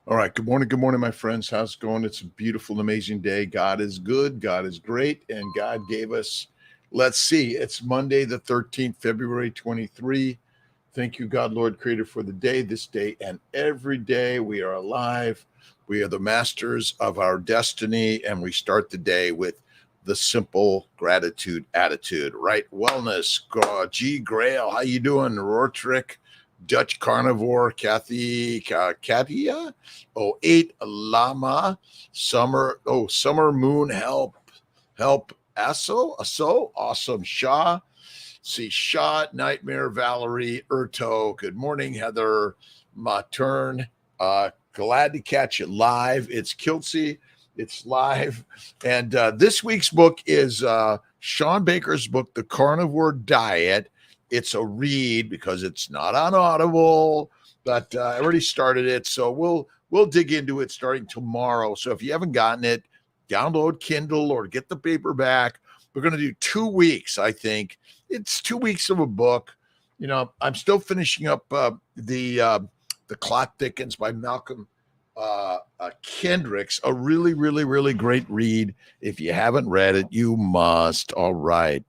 All right. Good morning, my friends. How's it going? It's a beautiful, amazing day. God is good. God is great. And God gave us, let's see, it's Monday, the 13th, February 23. Thank you, God, Lord, Creator, for the day, this day, and every day we are alive. We are the masters of our destiny, and we start the day with the simple gratitude attitude, right? Wellness. G. Grail, how you doing? Rortrick, Dutch Carnivore, Katia, 8 Lama, Summer Moon, help, Asso, awesome, Shaw, see, Shaw, Nightmare, Valerie, Erto, good morning, Heather, my turn, glad to catch you live, it's Kiltzy, it's live, and this week's book is Sean Baker's book, The Carnivore Diet. It's a read because it's not on Audible, but I already started it, so we'll dig into it starting tomorrow. So if you haven't gotten it, download Kindle or get the paperback. We're going to do 2 weeks, I think. It's 2 weeks of a book. You know, I'm still finishing up the Clock Thickens by Malcolm Kendricks, a really, really, really great read. If you haven't read it, you must. All right.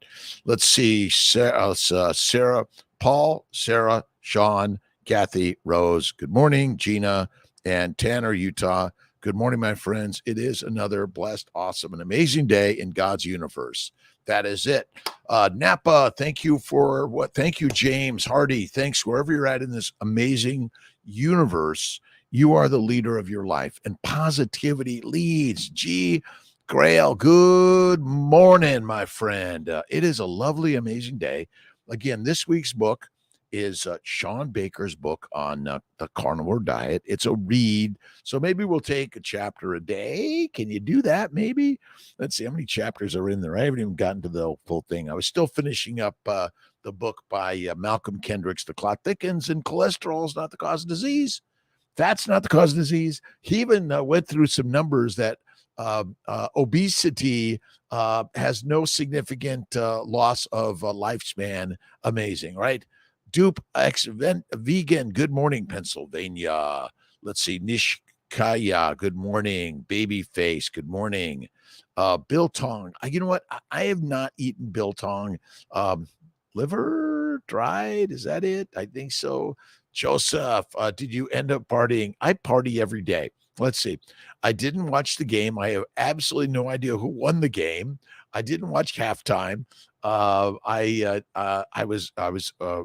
Let's see. Sarah, Paul, Sarah, Sean, Kathy, Rose. Good morning, Gina, and Tanner, Utah. Good morning, my friends. It is another blessed, awesome, and amazing day in God's universe. That is it. Napa, thank you for what? Thank you, James Hardy. Thanks wherever you're at in this amazing universe. You are the leader of your life, and positivity leads. G. Grail, good morning, my friend. It is a lovely, amazing day. Again, this week's book is Sean Baker's book on the carnivore diet. It's a read, so maybe we'll take a chapter a day. Can you do that? Maybe. Let's see how many chapters are in there. I haven't even gotten to the full thing. I was still finishing up the book by Malcolm Kendricks, The Clot Thickens, and Cholesterol is Not the Cause of Disease. That's not the cause of disease. He even went through some numbers that obesity has no significant loss of lifespan. Amazing, right? Dupe X Vegan, good morning, Pennsylvania. Let's see, Nishkaya, good morning. Babyface, good morning. Biltong, you know what? I have not eaten biltong. Liver dried, is that it? I think so. Joseph, did you end up partying? I party every day. Let's see. I didn't watch the game. I have absolutely no idea who won the game. I didn't watch halftime. I was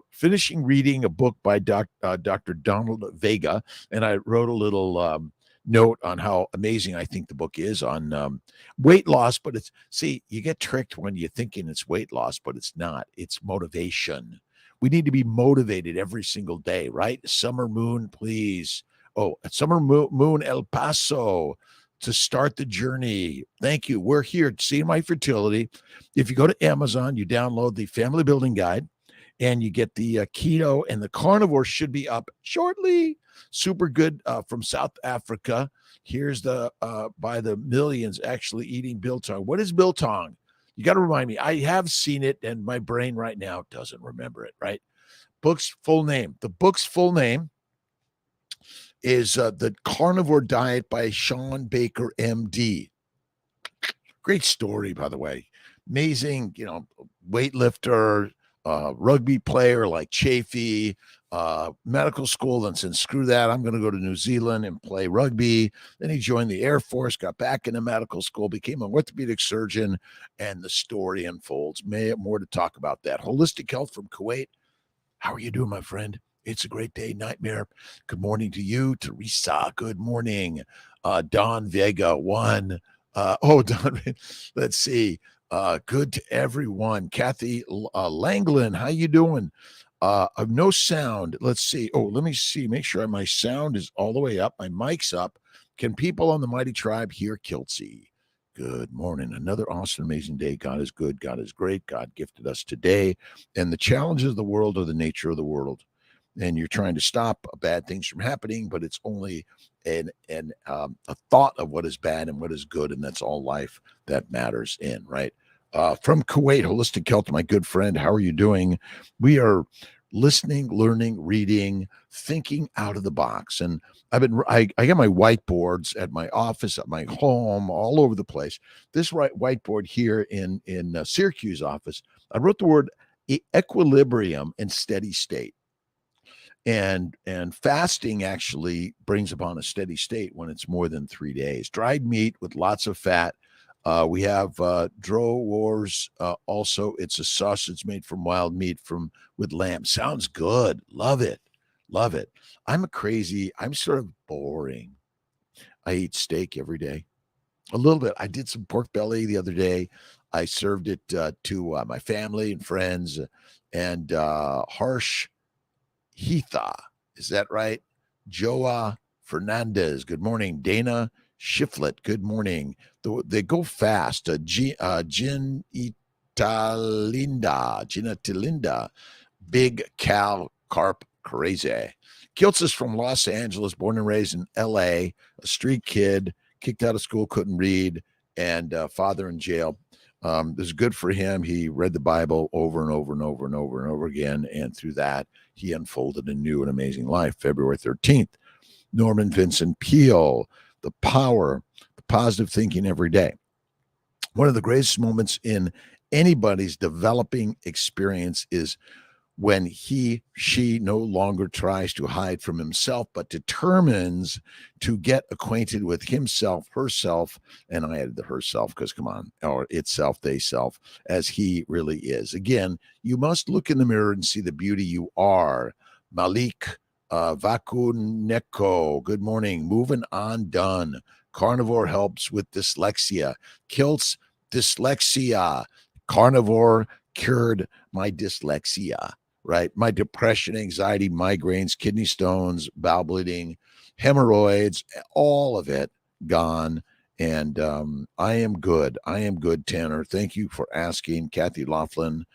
finishing reading a book by Dr. Donald Vega, and I wrote a little note on how amazing I think the book is on weight loss. But it's, see, you get tricked when you're thinking it's weight loss, but it's not. It's motivation. We need to be motivated every single day, right? Summer Moon, please. Oh, Summer Moon El Paso to start the journey. Thank you. We're here to see my fertility. If you go to Amazon, you download the Family Building Guide, and you get the Keto, and the Carnivore should be up shortly. Super good from South Africa. Here's the by the millions actually eating biltong. What is biltong? You got to remind me. I have seen it, and my brain right now doesn't remember it, right? Book's full name. The book's full name is The Carnivore Diet by Sean Baker, MD. Great story, by the way. Amazing, weightlifter, rugby player like Chafee, medical school, and said, screw that, I'm going to go to New Zealand and play rugby. Then he joined the Air Force, got back into medical school, became an orthopedic surgeon, and the story unfolds. More to talk about that. Holistic Health from Kuwait. How are you doing, my friend? It's a great day, Nightmare. Good morning to you, Teresa. Good morning. Don Vega, one. Don, let's see. Good to everyone. Kathy Langland, how you doing? No sound. Let's see. Oh, let me see. Make sure my sound is all the way up. My mic's up. Can people on the Mighty Tribe hear Kiltzy? Good morning. Another awesome, amazing day. God is good. God is great. God gifted us today. And the challenges of the world are the nature of the world. And you're trying to stop bad things from happening, but it's only a thought of what is bad and what is good, and that's all life that matters in, right? From Kuwait, Holistic Health, my good friend, how are you doing? We are listening, learning, reading, thinking out of the box. And I got my whiteboards at my office, at my home, all over the place. This whiteboard here in Syracuse office, I wrote the word equilibrium and steady state. And fasting actually brings upon a steady state when it's more than 3 days. Dried meat with lots of fat. We have Dro Wars. Also, it's a sausage made from wild meat with lamb. Sounds good. Love it. Love it. I'm sort of boring. I eat steak every day. A little bit. I did some pork belly the other day. I served it to my family and friends. And Harsh Heatha, is that right? Joa Fernandez, good morning. Dana Shiflett, good morning. They go fast. Gin Italinda, Big Cal Carp Crazy. Kiltz is from Los Angeles, born and raised in L.A., a street kid, kicked out of school, couldn't read, and father in jail. It was good for him. He read the Bible over and over and over and over and over again, and through that, he unfolded a new and amazing life. February 13th, Norman Vincent Peale, the power, the positive thinking every day. One of the greatest moments in anybody's developing experience is when she no longer tries to hide from himself, but determines to get acquainted with himself, herself, and I added the herself because, come on, or itself, they self, as he really is. Again, you must look in the mirror and see the beauty you are. Malik Vakuneko, good morning. Moving on, done. Carnivore helps with dyslexia. Kiltz, dyslexia. Carnivore cured my dyslexia. Right? My depression, anxiety, migraines, kidney stones, bowel bleeding, hemorrhoids, all of it gone. And I am good. I am good, Tanner. Thank you for asking. Kathy Laughlin,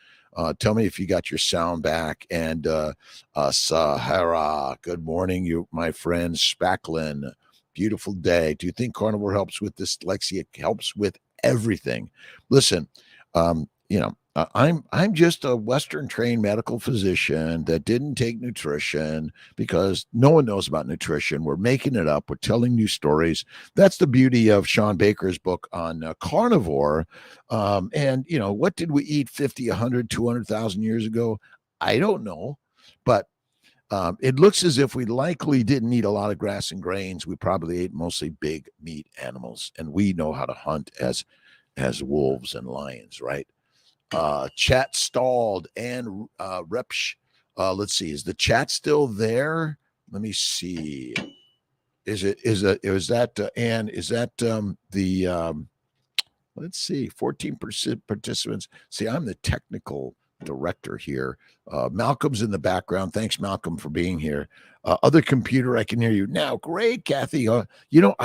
tell me if you got your sound back. And Sahara, good morning, you, my friend. Spacklin, beautiful day. Do you think carnivore helps with dyslexia? It helps with everything. Listen, I'm just a Western trained medical physician that didn't take nutrition because no one knows about nutrition. We're making it up. We're telling new stories. That's the beauty of Sean Baker's book on carnivore. And what did we eat 50, 100, 200,000 years ago? I don't know, but it looks as if we likely didn't eat a lot of grass and grains. We probably ate mostly big meat animals, and we know how to hunt as wolves and lions, right? Chat stalled and Repsh. Let's see, is the chat still there? Let me see. Is that Ann? Is that let's see, 14% participants. See, I'm the technical director here. Malcolm's in the background. Thanks, Malcolm, for being here. Other computer, I can hear you now. Great, Kathy. I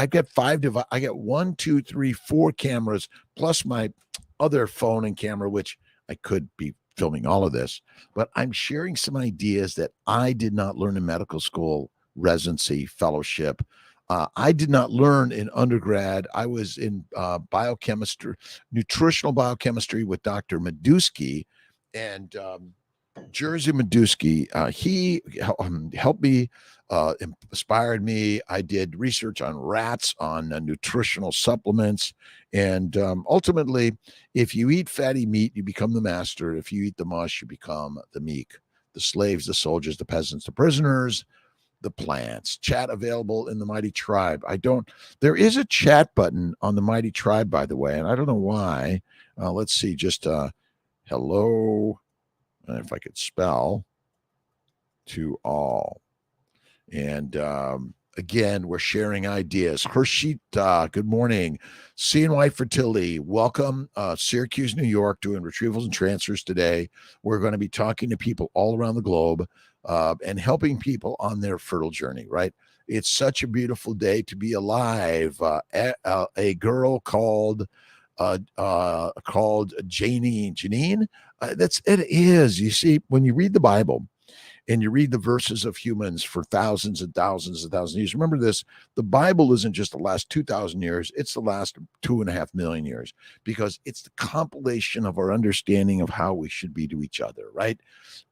got I got 1, 2, 3, 4 cameras plus my other phone and camera, which I could be filming all of this, but I'm sharing some ideas that I did not learn in medical school, residency, fellowship. I did not learn in undergrad. I was in biochemistry, nutritional biochemistry with Dr. Medusky, and Jerzy Medusky. He helped me, inspired me. I did research on rats, on nutritional supplements, and ultimately, if you eat fatty meat, you become the master. If you eat the mush, you become the meek, the slaves, the soldiers, the peasants, the prisoners, the plants. Chat available in the Mighty Tribe. There is a chat button on the Mighty Tribe, by the way, and I don't know why. Let's see, just hello, if I could spell, to all. And again, we're sharing ideas. Hershita, good morning. CNY Fertility, welcome. Syracuse, New York, doing retrievals and transfers today. We're going to be talking to people all around the globe and helping people on their fertile journey, right? It's such a beautiful day to be alive. A girl called Janine. It is. You see, when you read the Bible, and you read the verses of humans for thousands and thousands and thousands of years. Remember this, the Bible isn't just the last 2,000 years, it's the last 2.5 million years, because it's the compilation of our understanding of how we should be to each other, right?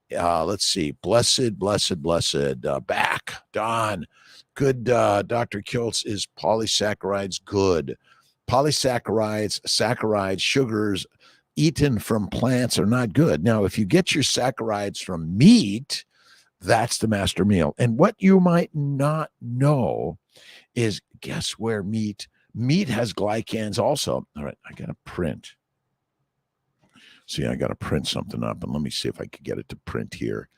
Let's see. Blessed, blessed, blessed. Back. Don. Good. Dr. Kiltz, is polysaccharides good? Polysaccharides, saccharides, sugars eaten from plants are not good. Now, if you get your saccharides from meat, that's the master meal. And what you might not know is, guess where meat has glycans also. All right, I got to print. See, I got to print something up, and let me see if I could get it to print here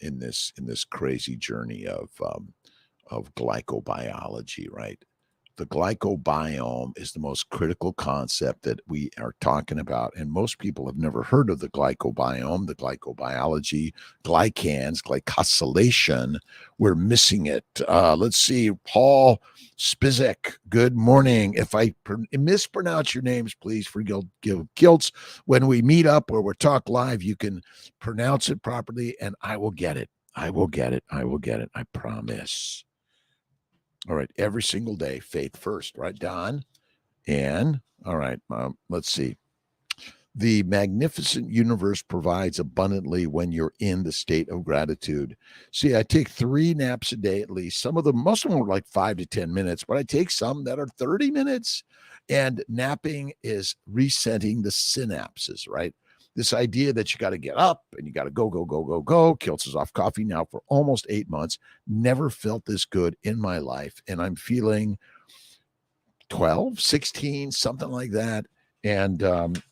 in this crazy journey of glycobiology, right? The glycobiome is the most critical concept that we are talking about, and most people have never heard of the glycobiome, the glycobiology, glycans, glycosylation. We're missing it. Let's see, Paul Spizek, good morning. If I mispronounce your names, please forgive Kiltz. When we meet up or we talk live, you can pronounce it properly, and I will get it. I will get it. I will get it. I promise. All right, every single day, faith first, right, Don? And all right, let's see. The magnificent universe provides abundantly when you're in the state of gratitude. See, I take 3 naps a day at least. Most of them are like 5 to 10 minutes, but I take some that are 30 minutes. And napping is resetting the synapses, right? This idea that you got to get up and you got to go. Kiltz is off coffee now for almost 8 months. Never felt this good in my life. And I'm feeling 12, 16, something like that. And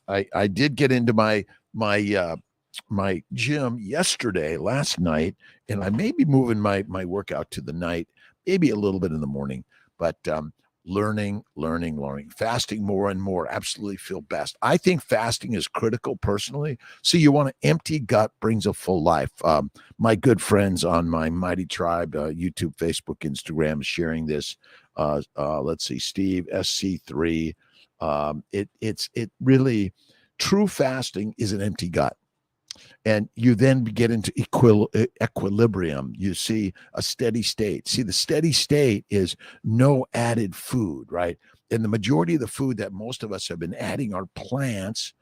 I did get into my gym last night, and I may be moving my workout to the night, maybe a little bit in the morning, but learning, fasting more and more. Absolutely feel best. I think fasting is critical personally. So you want an empty gut brings a full life. My good friends on my Mighty Tribe, YouTube, Facebook, Instagram, sharing this. Let's see, Steve, SC3. It really, true fasting is an empty gut. And you then get into equilibrium. You see a steady state. See, the steady state is no added food, right? And the majority of the food that most of us have been adding are plants.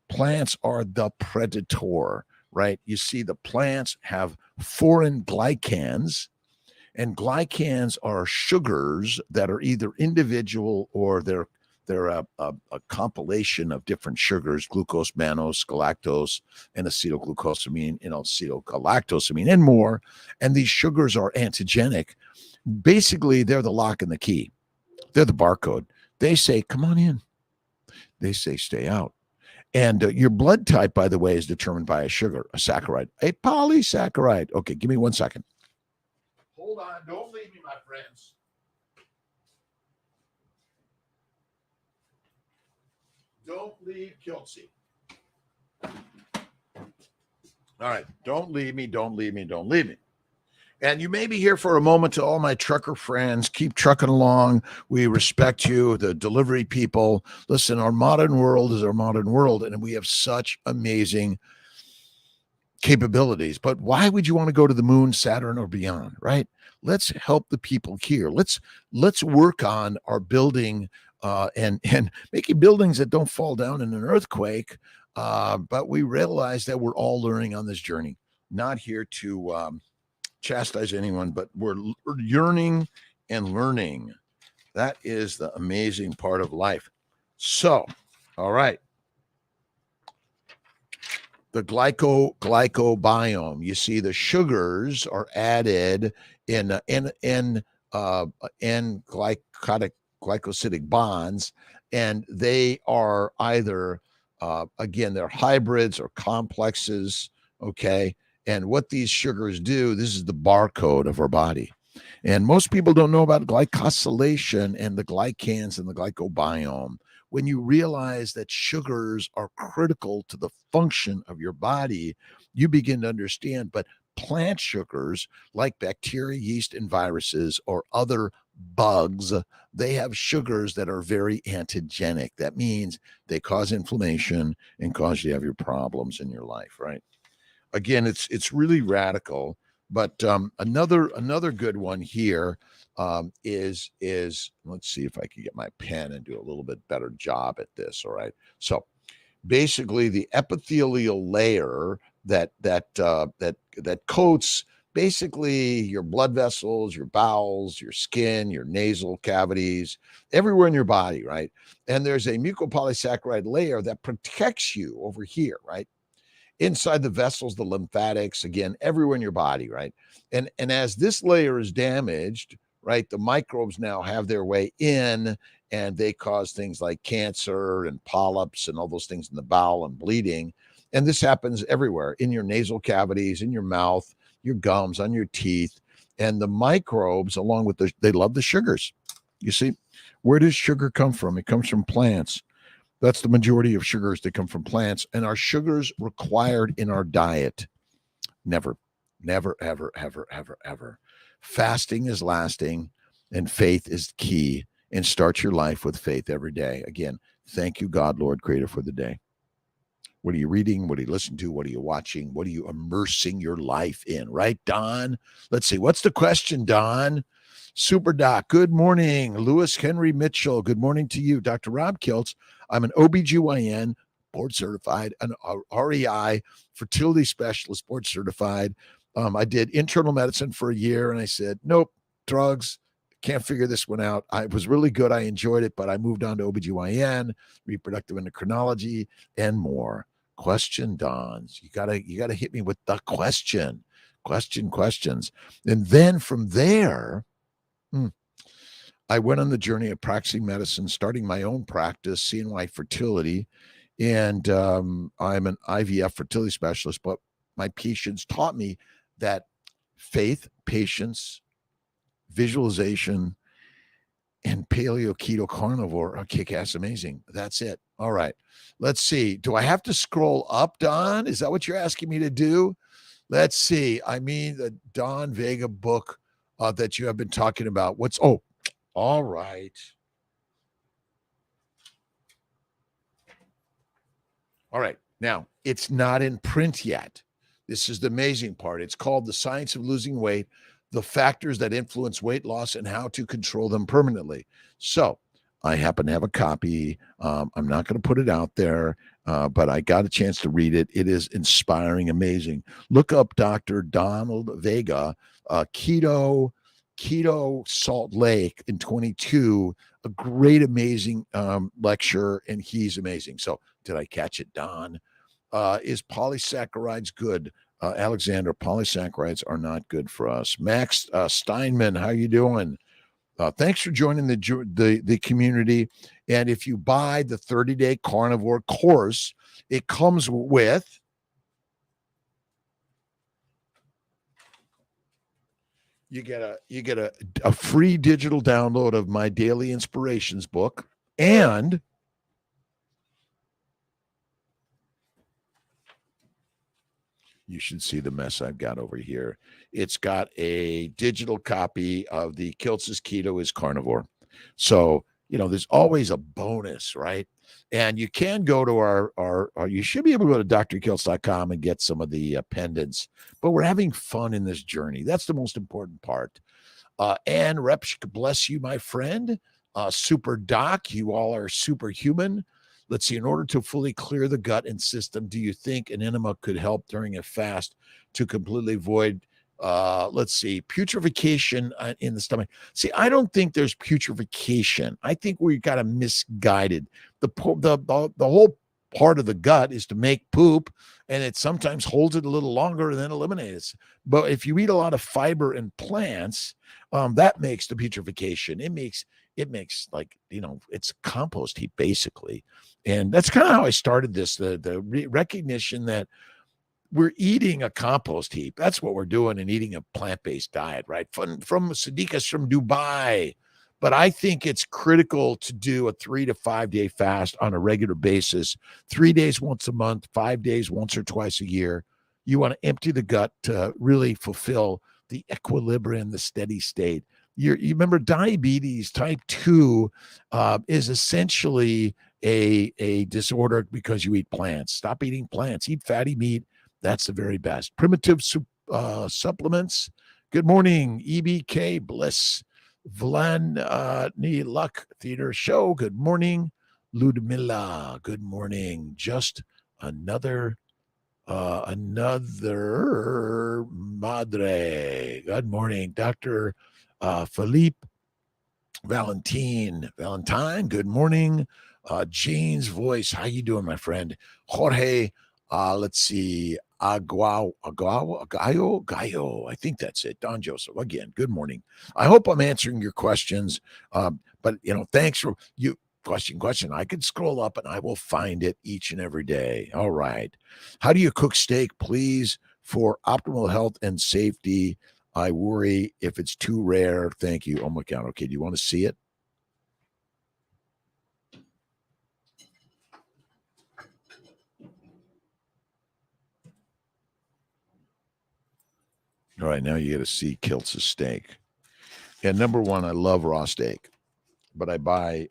Plants are the predator, right? You see, the plants have foreign glycans, and glycans are sugars that are either individual or they're a compilation of different sugars: glucose, mannose, galactose, and acetylglucosamine, acetylgalactosamine, and more. And these sugars are antigenic. Basically, they're the lock and the key. They're the barcode. They say, come on in. They say, stay out. And your blood type, by the way, is determined by a sugar, a saccharide, a polysaccharide. Okay, give me 1 second. Hold on. Don't leave me, my friends. Don't leave Kiltzy. All right. Don't leave me. And you may be here for a moment. To all my trucker friends, keep trucking along. We respect you, the delivery people. Listen, our modern world is our modern world, and we have such amazing capabilities. But why would you want to go to the moon, Saturn, or beyond, right? Let's help the people here. Let's work on our building and making buildings that don't fall down in an earthquake. But we realize that we're all learning on this journey. Not here to chastise anyone, but we're yearning and learning. That is the amazing part of life. So, all right. The glycobiome. You see, the sugars are added in glycosidic bonds, and they are either again, they're hybrids or complexes. Okay, and what these sugars do, this is the barcode of our body. And most people don't know about glycosylation and the glycans and the glycobiome. When you realize that sugars are critical to the function of your body, you begin to understand. But plant sugars, like bacteria, yeast, and viruses, or other bugs, they have sugars that are very antigenic. That means they cause inflammation and cause you to have your problems in your life, right? again, it's really radical. But another good one here is let's see if I can get my pen and do a little bit better job at this. All right. So basically, the epithelial layer that coats basically your blood vessels, your bowels, your skin, your nasal cavities, everywhere in your body, right? And there's a mucopolysaccharide layer that protects you over here, right? Inside the vessels, the lymphatics, again, everywhere in your body, right? And as this layer is damaged, right, the microbes now have their way in, and they cause things like cancer and polyps and all those things in the bowel and bleeding. And this happens everywhere, in your nasal cavities, in your mouth, your gums, on your teeth. And the microbes, along with they love the sugars. You see, where does sugar come from? It comes from plants. That's the majority of sugars that come from plants. And our sugars required in our diet? Never, never, ever, ever, ever, ever. Fasting is lasting, and faith is key. And start your life with faith every day. Again, thank you, God, Lord, Creator, for the day. What are you reading? What are you listening to? What are you watching? What are you immersing your life in? Right, Don? Let's see. What's the question, Don? Super Doc, good morning. Lewis Henry Mitchell, good morning to you. Dr. Rob Kiltz, I'm an OBGYN, board certified, an REI, fertility specialist, board certified. I did internal medicine for a year, and I said, nope, drugs, can't figure this one out. I was really good. I enjoyed it, but I moved on to OBGYN, reproductive endocrinology, and more. Question, Dons. You gotta hit me with the questions. And then from there, I went on the journey of practicing medicine, starting my own practice, CNY Fertility, and I'm an IVF fertility specialist. But my patients taught me that faith, patience, visualization, and paleo, keto, carnivore are kick-ass amazing. That's it. All right. Let's see. Do I have to scroll up, Don? Is that what you're asking me to do? Let's see. I mean, the Don Vega book that you have been talking about. All right. All right. Now, it's not in print yet. This is the amazing part. It's called The Science of Losing Weight, the Factors that Influence Weight Loss and How to Control Them Permanently. So I happen to have a copy. I'm not going to put it out there, but I got a chance to read it. It is inspiring, amazing. Look up Dr. Donald Vega, Keto Salt Lake in 22, a great, amazing lecture, and he's amazing. So did I catch it, Don? Is polysaccharides good? Alexander, polysaccharides are not good for us. Max Steinman, how you doing? Thanks for joining the community. And if you buy the 30-day Carnivore Course, it comes with you get a free digital download of my Daily Inspirations book, and you should see the mess I've got over here. It's got a digital copy of the Kiltz's Keto is Carnivore. So, there's always a bonus, right? And you can go to our you should be able to go to drkiltz.com and get some of the pendants. But we're having fun in this journey. That's the most important part. Ann Repsch, bless you, my friend. Super Doc, you all are superhuman. Let's see, in order to fully clear the gut and system, do you think an enema could help during a fast to completely avoid, putrefaction in the stomach? See, I don't think there's putrefaction. I think we got a misguided. The whole part of the gut is to make poop, and it sometimes holds it a little longer and then eliminates it. But if you eat a lot of fiber and plants, that makes the putrefaction. It makes it's a compost heap basically. And that's kind of how I started this, the recognition that we're eating a compost heap. That's what we're doing, and eating a plant-based diet, right? From Sadiqas from Dubai. But I think it's critical to do a 3 to 5 day fast on a regular basis, 3 days once a month, 5 days once or twice a year. You want to empty the gut to really fulfill the equilibrium, the steady state. You remember diabetes type 2 is essentially a disorder because you eat plants. Stop eating plants. Eat fatty meat That's the very best. Primitive supplements. Good morning, EBK Bliss. Vladny Luck Theater Show. Good morning, Ludmilla. Good morning. Just another madre. Good morning, Dr. Philippe Valentine. Good morning. Jane's voice. How you doing, my friend? Jorge. Let's see. Gaio. I think that's it. Don Joseph. Again, good morning. I hope I'm answering your questions. But thanks for you. Question. I could scroll up and I will find it each and every day. All right. How do you cook steak, please, for optimal health and safety? I worry if it's too rare. Thank you. Oh my God. Okay. Do you want to see it? All right. Now you got to see Kiltz's steak. And number one, I love raw steak, but I buy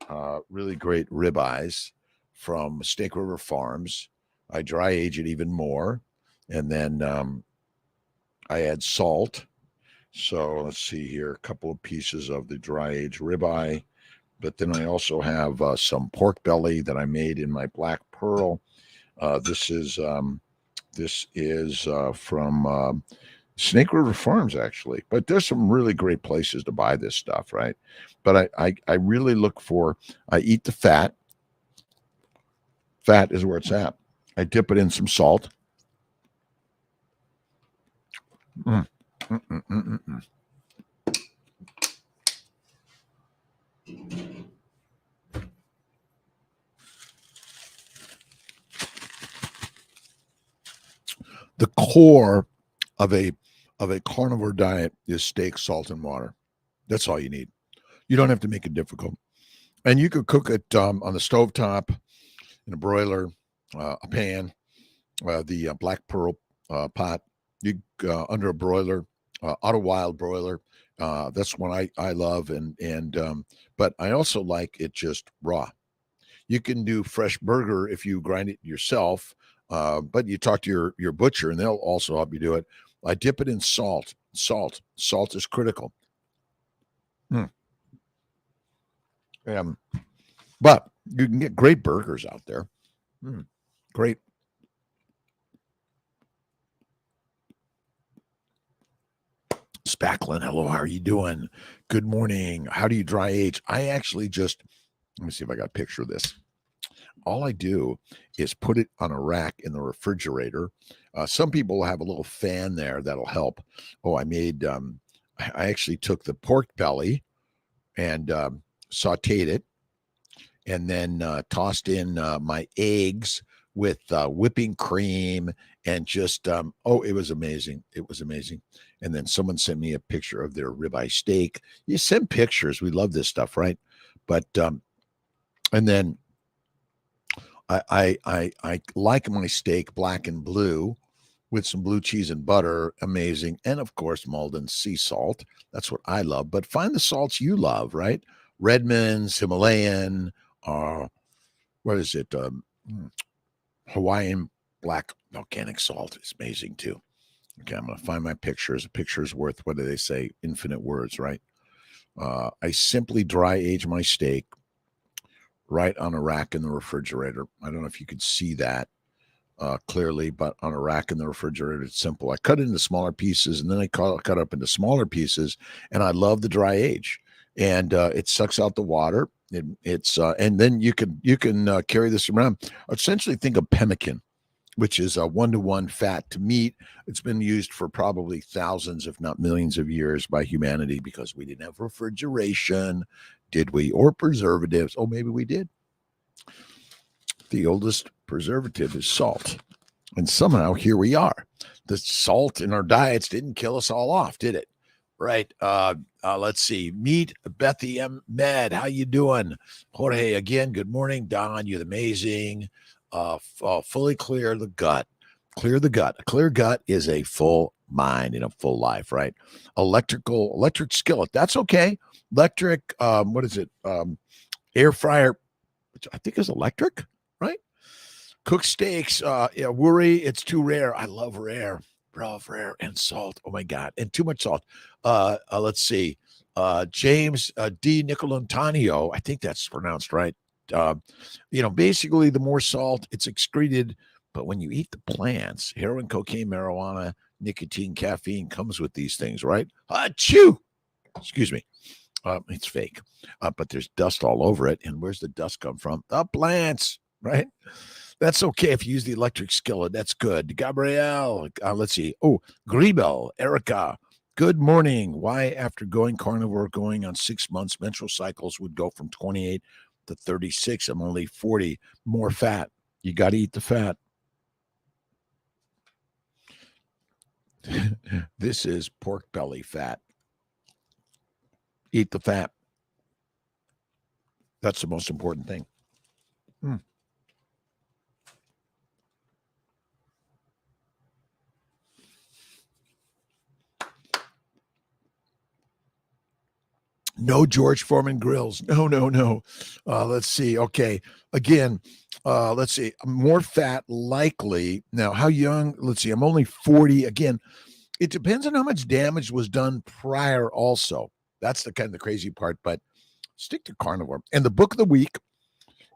really great ribeyes from Snake River Farms. I dry age it even more. And then I add salt. So let's see here, a couple of pieces of the dry aged ribeye. But then I also have some pork belly that I made in my Black Pearl. This is from Snake River Farms, actually. But there's some really great places to buy this stuff, right? But I really look for, I eat the fat. Fat is where it's at. I dip it in some salt. The core of a carnivore diet is steak, salt, and water. That's all you need. You don't have to make it difficult. And you could cook it on the stovetop, in a broiler, a pan, the Black Pearl pot, you under a broiler, auto wild broiler. That's one I love, but I also like it just raw. You can do fresh burger if you grind it yourself, but you talk to your butcher and they'll also help you do it. I dip it in salt. Salt is critical. But you can get great burgers out there. Great. Spacklin, hello, how are you doing? Good morning. How do you dry age? I actually just, let me see if I got a picture of this. All I do is put it on a rack in the refrigerator. Some people have a little fan there that'll help. Oh, I actually took the pork belly and sauteed it and then tossed in my eggs with whipping cream and just, it was amazing. It was amazing. And then someone sent me a picture of their ribeye steak. You send pictures. We love this stuff, right? But, and then I like my steak black and blue with some blue cheese and butter. Amazing. And of course, Malden sea salt. That's what I love. But find the salts you love, right? Redmond's, Himalayan, what is it? Hawaiian black volcanic salt is amazing too. Okay, I'm going to find my pictures. A picture is worth, what do they say? Infinite words, right? I simply dry age my steak right on a rack in the refrigerator. I don't know if you could see that clearly, but on a rack in the refrigerator, it's simple. I cut it into smaller pieces, and then I cut up into smaller pieces, and I love the dry age. And it sucks out the water. And then you can carry this around. Essentially, think of pemmican, which is a 1-to-1 fat to meat. It's been used for probably thousands, if not millions of years by humanity because we didn't have refrigeration, did we? Or preservatives. Oh, maybe we did. The oldest preservative is salt. And somehow here we are. The salt in our diets didn't kill us all off, did it? Right. Let's see. Meet Bethy M. Med. How you doing? Jorge, again, good morning. Don, you're amazing. Fully clear the gut. Clear the gut. A clear gut is a full mind and a full life, right? Electric skillet. That's okay. Electric, what is it? Air fryer, which I think is electric, right? Cooked steaks, worry it's too rare. I love rare, and salt. Oh my God, and too much salt. Let's see. James D. Nicolantonio, I think that's pronounced right. Uh, basically, the more salt, it's excreted. But when you eat the plants, heroin, cocaine, marijuana, nicotine, caffeine comes with these things, right? Achoo! Excuse me. It's fake, but there's dust all over it. And where's the dust come from? The plants, right? That's okay if you use the electric skillet. That's good. Gabrielle, let's see. Oh, Gribel, Erica, good morning. Why, after going carnivore, going on 6 months, menstrual cycles would go from 28 to 36? I'm only 40. More fat. You got to eat the fat. This is pork belly fat. Eat the fat. That's the most important thing. No George Foreman grills. No. Let's see. Okay. Again, let's see. More fat likely. Now, how young? Let's see. I'm only 40. Again, it depends on how much damage was done prior also. That's the kind of the crazy part, but stick to carnivore. And the book of the week,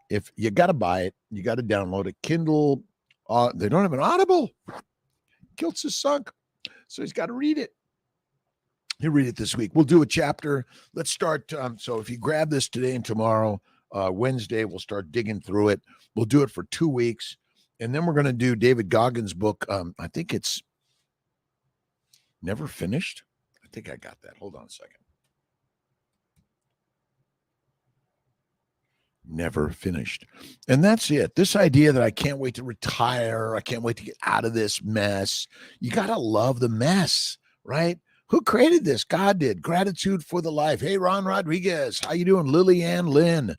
if you got to buy it, you got to download it. Kindle. They don't have an Audible. Kiltz is sunk. So he's got to read it. You read it this week. We'll do a chapter. Let's start. So if you grab this today and tomorrow, Wednesday, we'll start digging through it. We'll do it for 2 weeks. And then we're going to do David Goggins' book. I think it's Never Finished. I think I got that. Hold on a second. Never Finished. And that's it. This idea that I can't wait to retire. I can't wait to get out of this mess. You got to love the mess, right? Who created this? God did. Gratitude for the life. Hey, Ron Rodriguez. How you doing? Lillianne Lynn.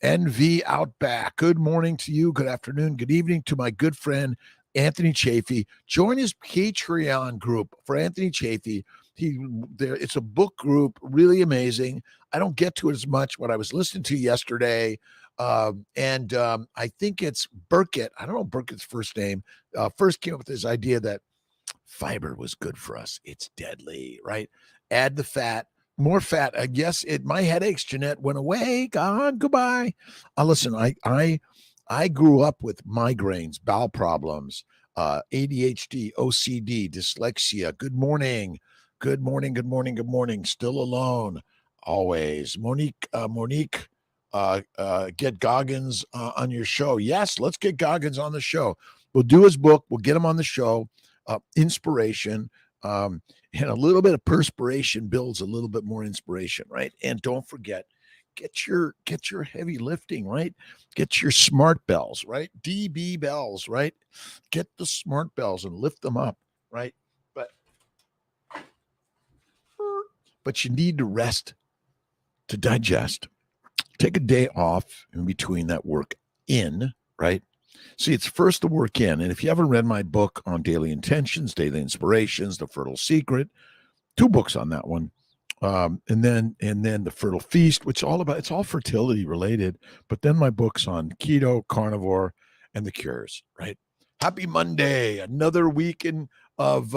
NV Outback. Good morning to you. Good afternoon. Good evening to my good friend, Anthony Chafee. Join his Patreon group for Anthony Chafee. It's a book group, really amazing. I don't get to it as much. What I was listening to yesterday, and I think it's Burkett. I don't know Burkett's first name. First came up with this idea that fiber was good for us. It's deadly, right? Add the fat, more fat. I guess my headaches, Jeanette, went away. Gone, goodbye. Listen, I grew up with migraines, bowel problems, ADHD, OCD, dyslexia. Good morning. Good morning. Good morning. Good morning. Still alone. Always. Monique, get Goggins on your show. Yes, let's get Goggins on the show. We'll do his book. We'll get him on the show. Inspiration, and a little bit of perspiration builds a little bit more inspiration, right? And don't forget, get your heavy lifting, right? Get your smart bells, right? DB bells, right? Get the smart bells and lift them up, right? But you need to rest to digest. Take a day off in between that work in, right? See, it's first the work in. And if you haven't read my book on daily intentions, daily inspirations, The Fertile Secret, 2 books on that one. And then The Fertile Feast, which it's all fertility related. But then my books on keto, carnivore, and the cures, right? Happy Monday, another weekend of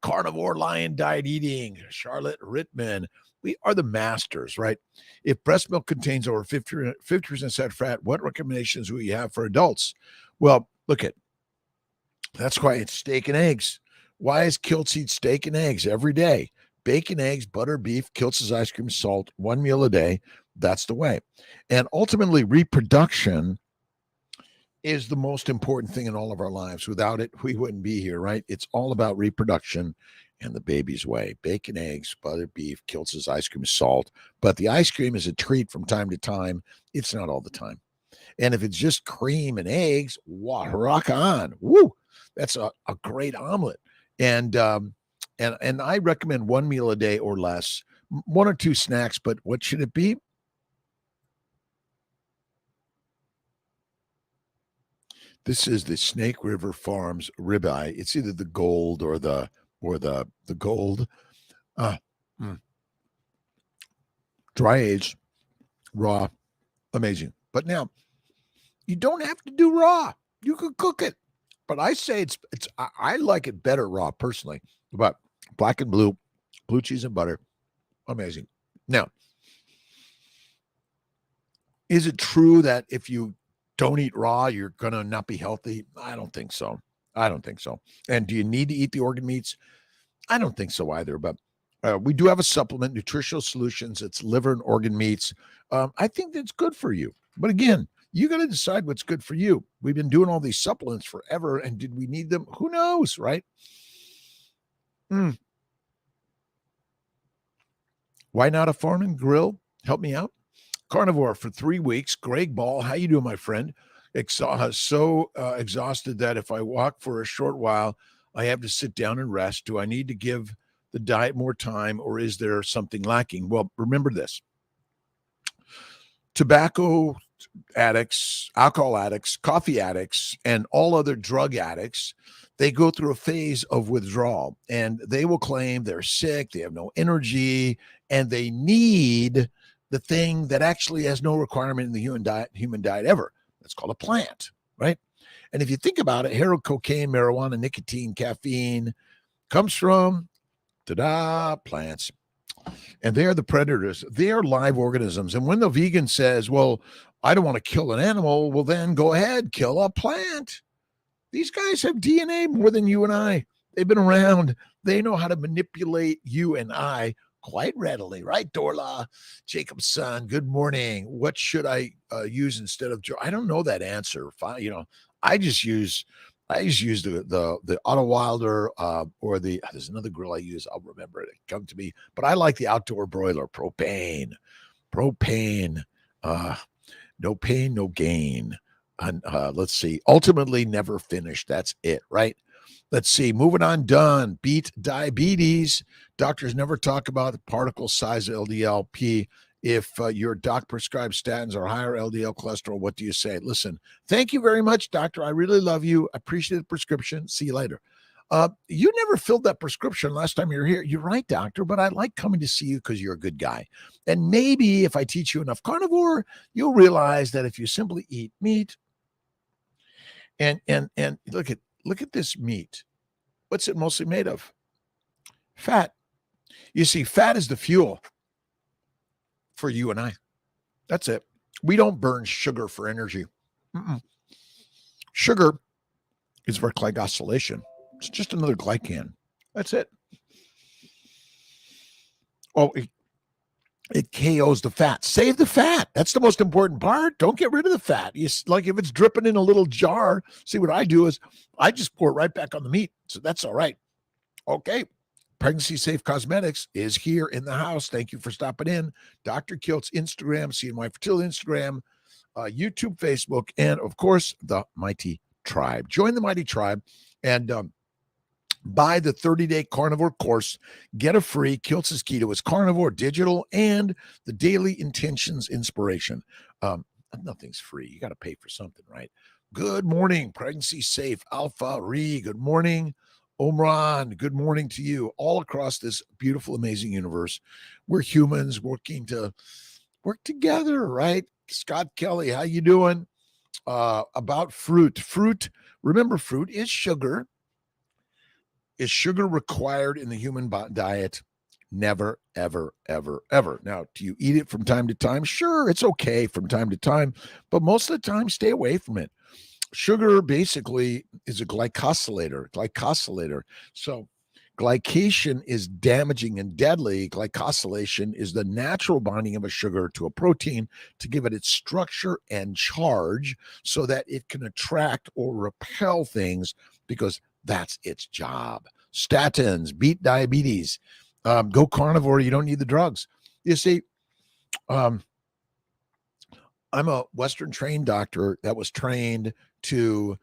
carnivore lion diet eating. Charlotte Rittman. We are the masters, right? If breast milk contains over 50% said fat, what recommendations will you have for adults? Well, look at that's why it's steak and eggs. Why is Kiltz eat steak and eggs every day? Bacon, eggs, butter, beef, Kiltz's ice cream, salt, 1 meal a day. That's the way. And ultimately, reproduction is the most important thing in all of our lives. Without it, we wouldn't be here, right? It's all about reproduction and the baby's way. Bacon, eggs, butter, beef, Kiltz's ice cream, salt. But the ice cream is a treat from time to time. It's not all the time. And if it's just cream and eggs, wow, rock on. Woo! That's a great omelet. And I recommend 1 meal a day or less, 1 or 2 snacks, but what should it be? This is the Snake River Farms ribeye. It's either the gold or the gold. Dry aged, raw, amazing. But now you don't have to do raw. You could cook it, but I say I like it better raw personally. But black and blue cheese and butter, amazing. Now, is it true that if you don't eat raw, you're going to not be healthy? I don't think so. I don't think so. And do you need to eat the organ meats? I don't think so either. But we do have a supplement, Nutritional Solutions. It's liver and organ meats. I think that's good for you. But again, you got to decide what's good for you. We've been doing all these supplements forever, and did we need them? Who knows, right? Why not a farm and grill? Help me out. Carnivore for 3 weeks. Greg Ball, how you doing, my friend? Exhausted that if I walk for a short while, I have to sit down and rest. Do I need to give the diet more time, or is there something lacking? Well, remember this. Tobacco addicts, alcohol addicts, coffee addicts, and all other drug addicts, they go through a phase of withdrawal, and they will claim they're sick, they have no energy, and they need the thing that actually has no requirement in the human diet ever. That's called a plant, right? And if you think about it, heroin, cocaine, marijuana, nicotine, caffeine comes from, plants. And they are the predators. They are live organisms. And when the vegan says, well, I don't want to kill an animal, well, then go ahead, kill a plant. These guys have DNA more than you and I. They've been around. They know how to manipulate you and I quite readily, right, Dorla? Jacob's son, good morning. What should I use instead of Joe? I don't know that answer. I just use the Auto Wilder or there's another grill I use. I'll remember it. Come to me. But I like the outdoor broiler, propane. No pain, no gain. And let's see. Ultimately, never finished. That's it, right? Let's see. Moving on. Done. Beat diabetes. Doctors never talk about the particle size of LDL-P. If your doc prescribes statins or higher LDL cholesterol, what do you say? Listen, thank you very much, doctor. I really love you. Appreciate the prescription. See you later. You never filled that prescription last time you were here. You're right, doctor, but I like coming to see you because you're a good guy. And maybe if I teach you enough carnivore, you'll realize that if you simply eat meat and look at this meat. What's it mostly made of? Fat. You see, fat is the fuel for you and I. That's it. We don't burn sugar for energy. Sugar is for glycosylation. It's just another glycan. That's it. Oh, it KOs the fat. Save the fat. That's the most important part. Don't get rid of the fat. Like if it's dripping in a little jar, see what I do is I just pour it right back on the meat. So that's all right. Okay. Pregnancy Safe Cosmetics is here in the house. Thank you for stopping in. Dr. Kiltz Instagram, CNY Fertility Instagram, YouTube, Facebook, and of course, the Mighty Tribe. Join the Mighty Tribe and buy the 30-day Carnivore Course. Get a free Kiltz's Keto is Carnivore Digital and the Daily Intentions Inspiration. Nothing's free. You got to pay for something, right? Good morning, Pregnancy Safe Alpha Re. Good morning. Omran, good morning to you. All across this beautiful, amazing universe, we're humans working to work together, right? Scott Kelly, how you doing? About fruit. Remember, fruit is sugar. Is sugar required in the human diet? Never, ever, ever, ever. Now, do you eat it from time to time? Sure, it's okay from time to time, but most of the time, stay away from it. Sugar basically is a glycosylator. So glycation is damaging and deadly. Glycosylation is the natural bonding of a sugar to a protein to give it its structure and charge so that it can attract or repel things because that's its job. Statins, beat diabetes, go carnivore. You don't need the drugs. You see, I'm a Western trained doctor that was trained to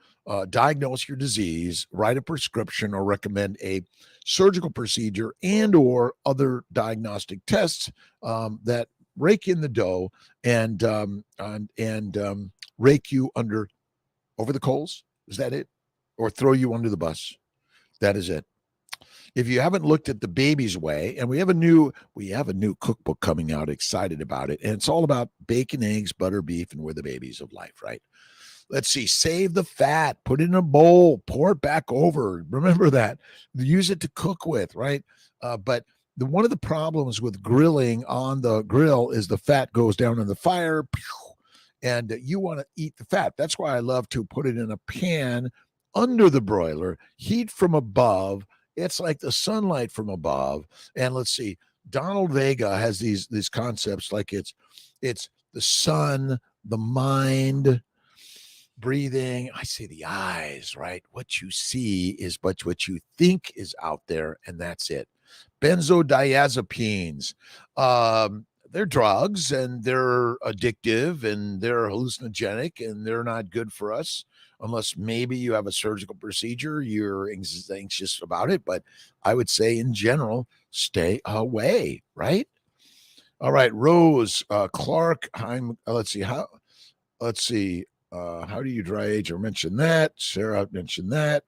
diagnose your disease, write a prescription, or recommend a surgical procedure and or other diagnostic tests that rake in the dough and rake you over the coals. Is that it? Or throw you under the bus. That is it. If you haven't looked at the Baby's Way, and we have a new cookbook coming out, excited about it, and it's all about bacon, eggs, butter, beef, and we're the babies of life, right? Let's see, save the fat, put it in a bowl, pour it back over. Remember that. Use it to cook with, right? But one of the problems with grilling on the grill is the fat goes down in the fire, and you want to eat the fat. That's why I love to put it in a pan under the broiler, heat from above. It's like the sunlight from above. And let's see, Donald Vega has these concepts like it's the sun, the mind, breathing. I say the eyes, right? What you see is what you think is out there, and that's it. Benzodiazepines. They're drugs and they're addictive and they're hallucinogenic and they're not good for us unless maybe you have a surgical procedure. You're anxious about it. But I would say in general, stay away, right? All right, Rose Clark. Let's see how do you dry age? I mentioned that. Sarah mentioned that.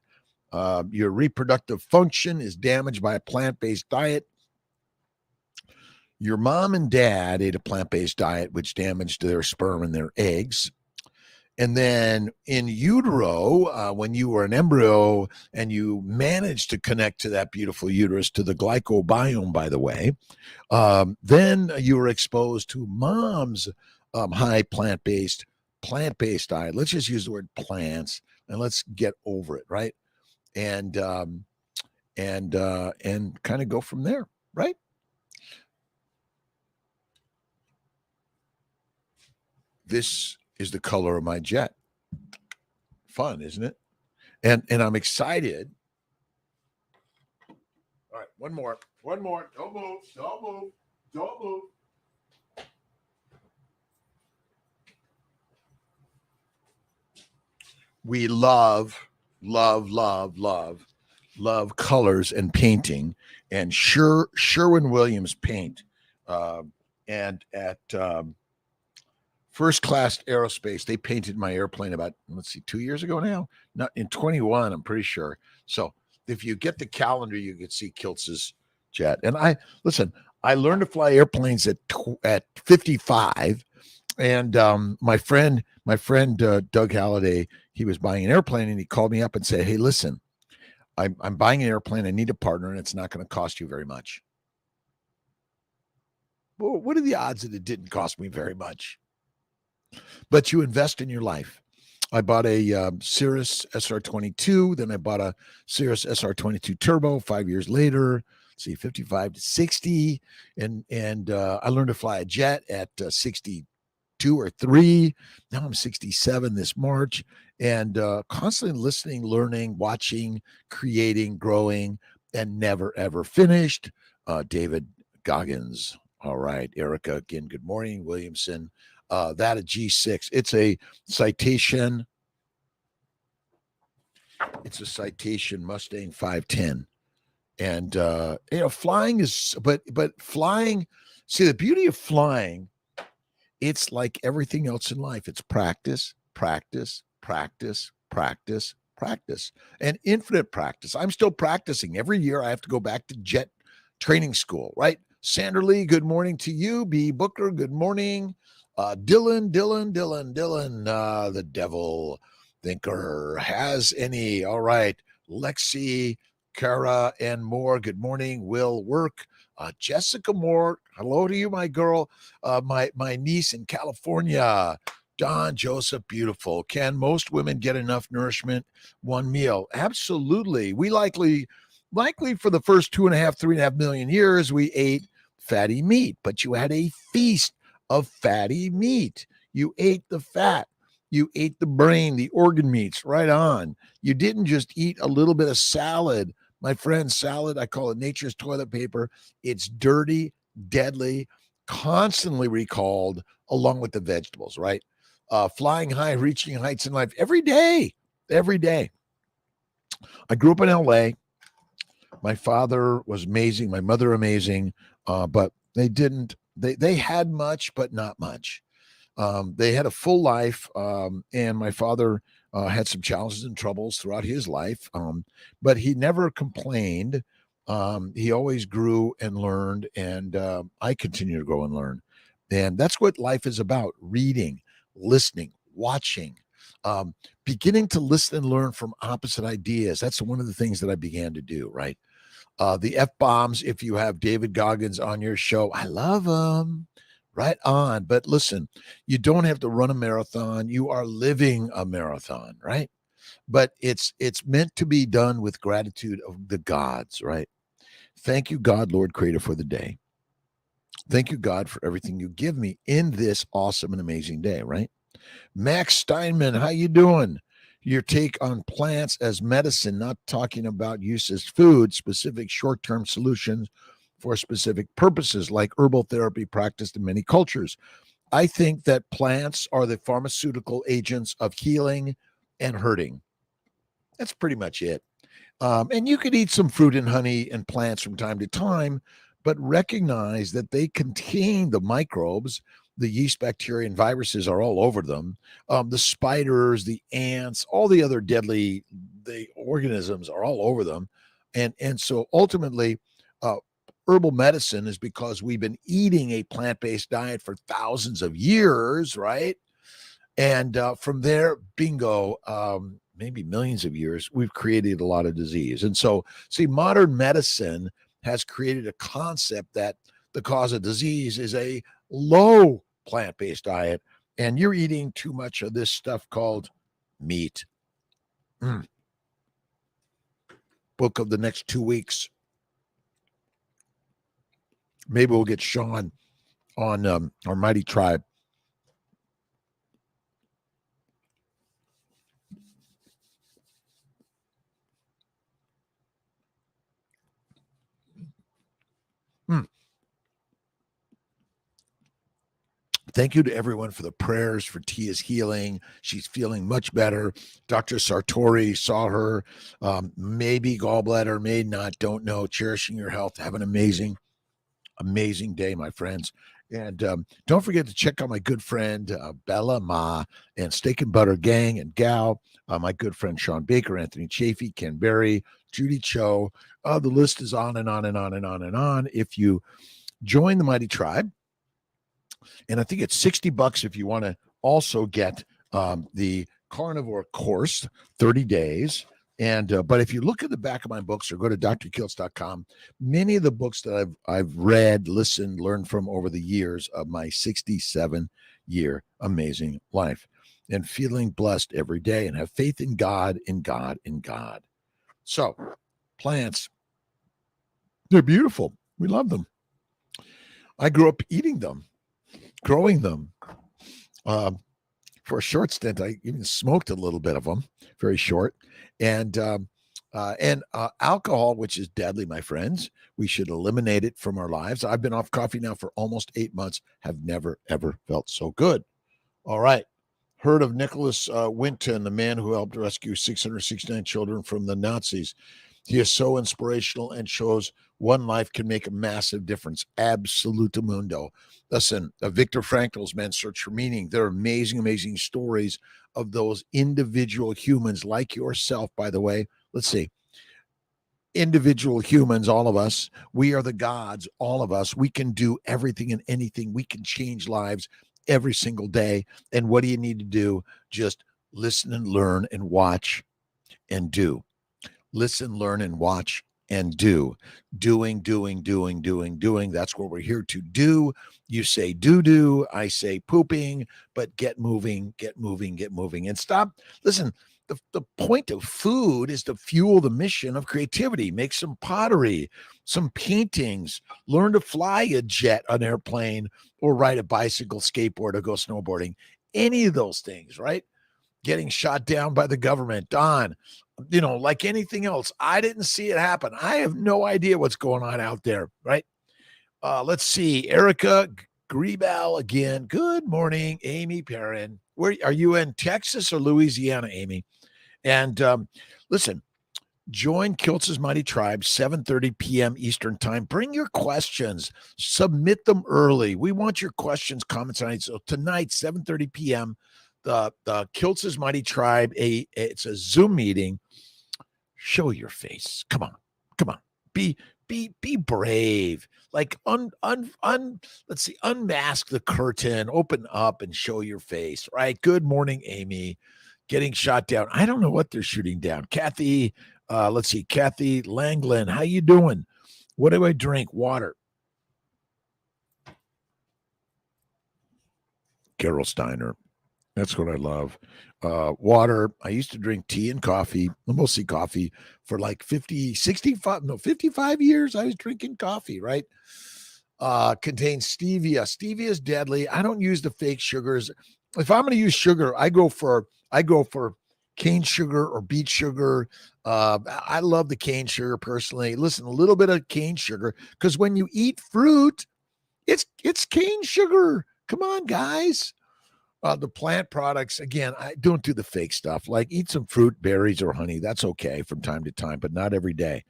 Your reproductive function is damaged by a plant-based diet. Your mom and dad ate a plant-based diet, which damaged their sperm and their eggs. And then in utero, when you were an embryo and you managed to connect to that beautiful uterus, to the glycobiome, by the way, then you were exposed to mom's high plant-based diet. Let's just use the word plants and let's get over it, right? And kind of go from there, right? This is the color of my jet. Fun, isn't it? And I'm excited. All right, one more. Don't move. We love colors and painting, and Sherwin-Williams paint, and at First Class Aerospace, they painted my airplane about, 2 years ago now. Not in 21, I'm pretty sure. So if you get the calendar, you can see Kiltz's jet. And I learned to fly airplanes at 55. And my friend Doug Halliday, he was buying an airplane, and he called me up and said, "Hey, listen, I'm buying an airplane. I need a partner, and it's not going to cost you very much." Well, what are the odds that it didn't cost me very much? But you invest in your life. I bought a Cirrus SR22. Then I bought a Cirrus SR22 Turbo 5 years later. 55 to 60. And I learned to fly a jet at 62 or 3. Now I'm 67 this March. And constantly listening, learning, watching, creating, growing, and never, ever finished. David Goggins. All right. Erica, again, good morning. Williamson. That a G6. It's a Citation. It's a Citation Mustang 510. And flying is, but flying. See, the beauty of flying, it's like everything else in life. It's practice, and infinite practice. I'm still practicing. Every year I have to go back to jet training school, right? Sandra Lee, good morning to you. B. Booker, good morning. Dylan, the devil thinker has any. All right. Lexi, Kara, and more. Good morning. Will Work. Jessica Moore. Hello to you, my girl. My niece in California. Don Joseph, beautiful. Can most women get enough nourishment one meal? Absolutely. We likely for the first 3.5 million years, we ate fatty meat, but you had a feast of fatty meat. You ate the fat. You ate the brain, the organ meats, right on. You didn't just eat a little bit of salad. My friend, salad, I call it nature's toilet paper. It's dirty, deadly, constantly recalled along with the vegetables, right? Flying high, reaching heights in life every day. I grew up in LA. My father was amazing. My mother amazing. But they had much, but not much. They had a full life. And my father had some challenges and troubles throughout his life. But he never complained. He always grew and learned. And I continue to grow and learn. And that's what life is about: reading, listening, watching. Beginning to listen and learn from opposite ideas. That's one of the things that I began to do, right? The F-bombs, if you have David Goggins on your show, I love them. Right on. But listen, you don't have to run a marathon. You are living a marathon, right? But it's meant to be done with gratitude of the gods, right? Thank you, God, Lord, Creator, for the day. Thank you, God, for everything you give me in this awesome and amazing day, right? Max Steinman, how you doing? Your take on plants as medicine, not talking about use as food, specific short-term solutions for specific purposes like herbal therapy practiced in many cultures. I think that plants are the pharmaceutical agents of healing and hurting. That's pretty much it. And you could eat some fruit and honey and plants from time to time, but recognize that they contain the microbes. The yeast, bacteria, and viruses are all over them. The spiders, the ants, all the other deadly the organisms are all over them. And so ultimately, uh, herbal medicine is because we've been eating a plant-based diet for thousands of years, right? And from there, bingo, maybe millions of years, we've created a lot of disease. And so, see, modern medicine has created a concept that the cause of disease is a low plant based diet, and you're eating too much of this stuff called meat. Book of the next 2 weeks. Maybe we'll get Sean on our Mighty Tribe. Thank you to everyone for the prayers for Tia's healing. She's feeling much better. Dr. Sartori saw her, maybe gallbladder, may not, don't know. Cherishing your health. Have an amazing, amazing day, my friends. And don't forget to check out my good friend Bella Ma and Steak and Butter Gang and Gal, my good friend Sean Baker, Anthony Chafee, Ken Berry, Judy Cho. The list is on and on and on and on and on. If you join the Mighty Tribe, and I think it's $60 if you want to also get the Carnivore Course, 30 days. And but if you look at the back of my books or go to drkiltz.com, many of the books that I've read, listened, learned from over the years of my 67-year amazing life, and feeling blessed every day, and have faith in God, in God, in God. So plants, they're beautiful. We love them. I grew up eating them, growing them. For a short stint, I even smoked a little bit of them, very short. And alcohol, which is deadly, my friends. We should eliminate it from our lives. I've been off coffee now for almost 8 months, have never, ever felt so good. All right. Heard of Nicholas Winton, the man who helped rescue 669 children from the Nazis. He is so inspirational and shows one life can make a massive difference. Absolutamundo. Listen, Viktor Frankl's Man's Search for Meaning. They're amazing, amazing stories of those individual humans like yourself, by the way. Let's see. Individual humans, all of us, we are the gods, all of us. We can do everything and anything. We can change lives every single day. And what do you need to do? Just listen and learn and watch and do. Listen, learn, and watch and do. Doing. That's what we're here to do. You say do. I say pooping, but get moving. And stop. Listen, the point of food is to fuel the mission of creativity. Make some pottery, some paintings, learn to fly a jet, an airplane, or ride a bicycle, skateboard, or go snowboarding. Any of those things, right? Getting shot down by the government. Don, like anything else, I didn't see it happen. I have no idea what's going on out there, right? Let's see. Erica Grebel again. Good morning, Amy Perrin. Where are you, in Texas or Louisiana, Amy? And listen, join Kiltz's Mighty Tribe, 7:30 p.m. Eastern Time. Bring your questions. Submit them early. We want your questions, comments tonight. So tonight, 7:30 p.m., the Kiltz's Mighty Tribe, it's a Zoom meeting. Show your face. Come on. Be brave. Like let's see, unmask the curtain, open up and show your face, right? Good morning, Amy. getting shot down. I don't know what they're shooting down. Kathy, let's see, Kathy Langland, how you doing? What do I drink? Water. Carol Steiner. That's what I love. Water. I used to drink tea and coffee, mostly coffee, for like 55 years. I was drinking coffee, right? Contains stevia. Stevia is deadly. I don't use the fake sugars. If I'm going to use sugar, I go for cane sugar or beet sugar. I love the cane sugar personally. Listen, a little bit of cane sugar, because when you eat fruit, it's cane sugar. Come on, guys. The plant products, again, I don't do the fake stuff. Like, eat some fruit, berries, or honey. That's okay from time to time, but not every day.